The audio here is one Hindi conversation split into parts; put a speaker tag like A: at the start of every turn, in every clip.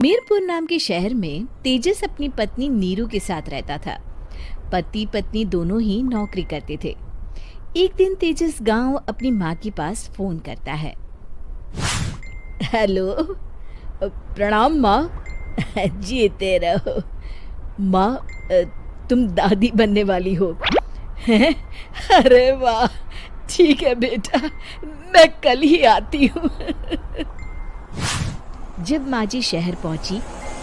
A: मीरपुर नाम के शहर में तेजस अपनी पत्नी नीरू के साथ रहता था। पति पत्नी दोनों ही नौकरी करते थे। एक दिन तेजस गांव अपनी माँ के पास फोन करता है। हेलो, प्रणाम माँ। जीते रहो माँ, तुम दादी बनने वाली हो हैं? अरे वाह, ठीक है बेटा, मैं कल ही आती हूँ। जब माँ जी शहर पहुंची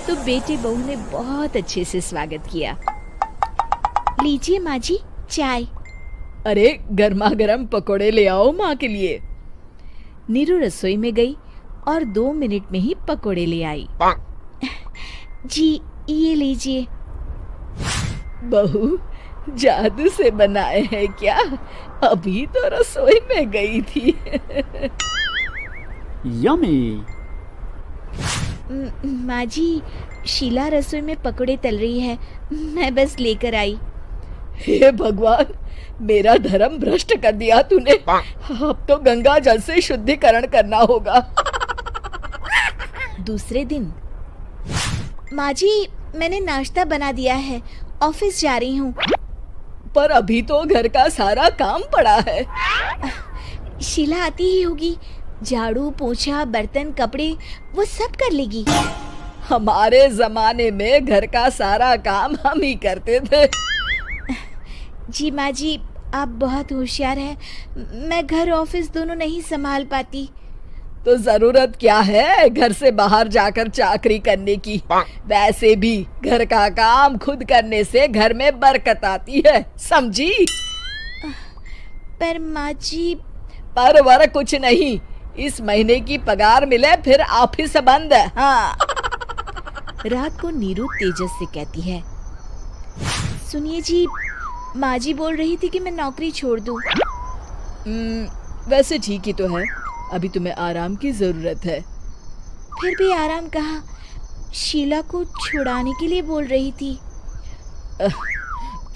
A: तो बेटे बहू ने बहुत अच्छे से स्वागत किया। लीजिए माँ जी, चाय। अरे गर्मा गर्म पकोड़े ले आओ माँ के लिए। नीरू रसोई में गई और 2 मिनट में ही पकोड़े ले आई। जी ये लीजिए। बहू जादू से बनाए हैं क्या? अभी तो रसोई में गई थी।
B: यम्मी।
A: माँ जी, शीला रसोई में पकोड़े तल रही है, मैं बस लेकर आई। हे भगवान, मेरा धर्म भ्रष्ट कर दिया तूने। अब तो गंगा जल से शुद्धिकरण करना होगा। दूसरे दिन, माँ जी मैंने नाश्ता बना दिया है, ऑफिस जा रही हूँ। पर अभी तो घर का सारा काम पड़ा है। शीला आती ही होगी, झाड़ू पोछा बर्तन कपड़े वो सब कर लेगी। हमारे जमाने में घर का सारा काम हम ही करते थे। जी माँ जी, आप बहुत होशियार हैं, मैं घर ऑफिस दोनों नहीं संभाल पाती। तो जरूरत क्या है घर से बाहर जाकर चाकरी करने की? वैसे भी घर का काम खुद करने से घर में बरकत आती है, समझी? पर माँ जी। पर वर कुछ नहीं, इस महीने की पगार मिले फिर ऑफिस बंद। हाँ। रात को नीरू तेजस से कहती है, सुनिए जी, माँ जी बोल रही थी कि मैं नौकरी छोड़ दूं। वैसे ठीक ही तो है, अभी तुम्हें आराम की जरूरत है। फिर भी आराम कहाँ, शीला को छुड़ाने के लिए बोल रही थी।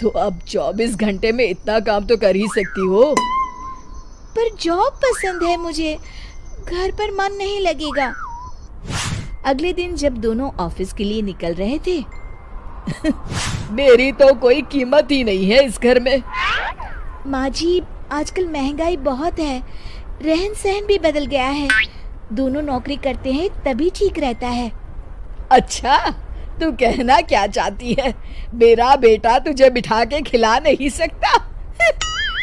A: तो अब 24 घंटे में इतना काम तो कर ही सकती हो। पर जॉब पसंद है मुझे, घर पर मन नहीं लगेगा। अगले दिन जब दोनों ऑफिस के लिए निकल रहे थे, मेरी तो कोई कीमत ही नहीं है इस घर में। माँ जी, आजकल महंगाई बहुत है, रहन सहन भी बदल गया है, दोनों नौकरी करते हैं तभी ठीक रहता है। अच्छा, तू कहना क्या चाहती है? मेरा बेटा तुझे बिठा के खिला नहीं सकता?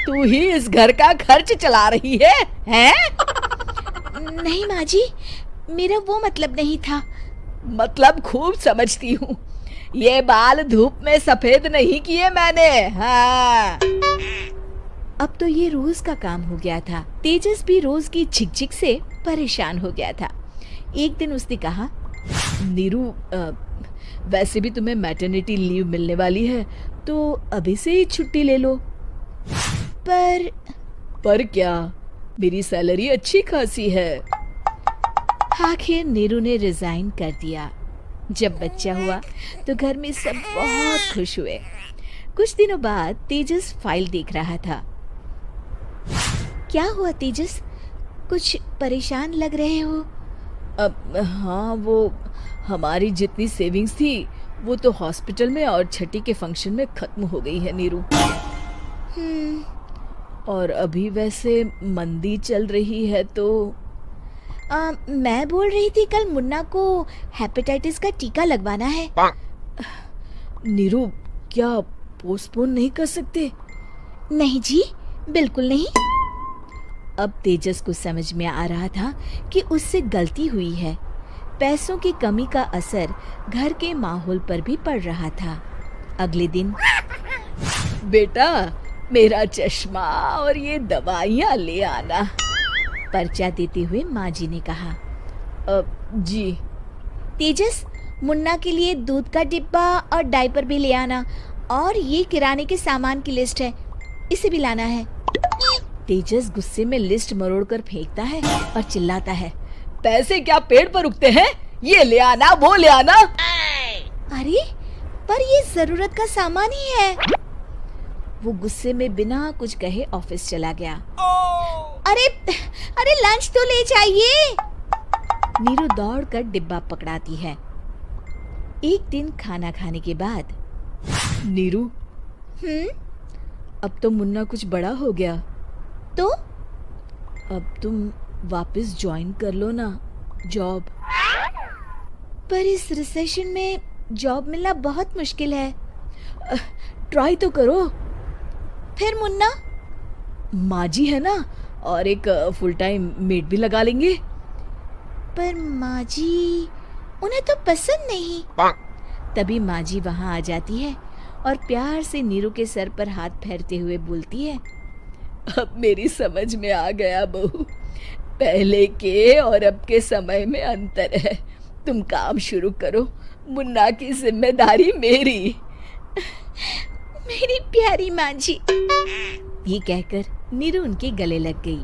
A: तू ही इस घर का खर्च चला रही है, हैं? नहीं माँ जी, मेरा वो मतलब नहीं था। मतलब खूब समझती हूँ, ये बाल धूप में सफेद नहीं किए मैंने। हाँ। अब तो ये रोज का काम हो गया था। तेजस भी रोज की झिकझिक से परेशान हो गया था। एक दिन उसने कहा, नीरू, वैसे भी तुम्हें मैटरनिटी लीव मिलने वाली है, तो अभी से ही छुट्टी ले लो। पर क्या, मेरी सैलरी अच्छी खासी है। आखिर नीरू ने रिजाइन कर दिया। जब बच्चा हुआ तो घर में सब बहुत खुश हुए। कुछ दिनों बाद तेजस फाइल देख रहा था। क्या हुआ तेजस, कुछ परेशान लग रहे हो? हाँ, वो हमारी जितनी सेविंग्स थी वो तो हॉस्पिटल में और छठी के फंक्शन में खत्म हो गई है नीरू। और अभी वैसे मंदी चल रही है तो मैं बोल रही थी कल मुन्ना को हेपेटाइटिस का टीका लगवाना है। नीरू, क्या पोस्टपोन नहीं कर सकते? नहीं जी, बिल्कुल नहीं। अब तेजस को समझ में आ रहा था कि उससे गलती हुई है। पैसों की कमी का असर घर के माहौल पर भी पड़ रहा था। अगले दिन, बेटा मेरा चश्मा और ये दवाइयाँ ले आना, पर्चा देते हुए माँ जी ने कहा। जी। तेजस, मुन्ना के लिए दूध का डिब्बा और डायपर भी ले आना, और ये किराने के सामान की लिस्ट है, इसे भी लाना है। तेजस गुस्से में लिस्ट मरोड़कर फेंकता है और चिल्लाता है, पैसे क्या पेड़ पर उगते हैं? ये ले आना, वो ले आना। अरे पर ये जरूरत का सामान ही है। वो गुस्से में बिना कुछ कहे ऑफिस चला गया। अरे लंच तो ले जाइए। नीरू दौड़कर डिब्बा पकड़ाती है। एक दिन खाना खाने के बाद, नीरू, अब तो मुन्ना कुछ बड़ा हो गया, तो अब तुम वापस ज्वाइन कर लो ना जॉब। पर इस रिसेशन में जॉब मिलना बहुत मुश्किल है। ट्राई तो करो। फिर मुन्ना? माँ जी है ना, और एक फुल टाइम मेड भी लगा लेंगे। पर माँ जी, उन्हें तो पसंद नहीं। तभी माँ जी वहाँ आ जाती है और प्यार से नीरू के सर पर हाथ फेरते हुए बोलती है, अब मेरी समझ में आ गया बहू, पहले के और अब के समय में अंतर है। तुम काम शुरू करो, मुन्ना की जिम्मेदारी मेरी। मेरी प्यारी माँ जी, ये कहकर नीरू उनके गले लग गई।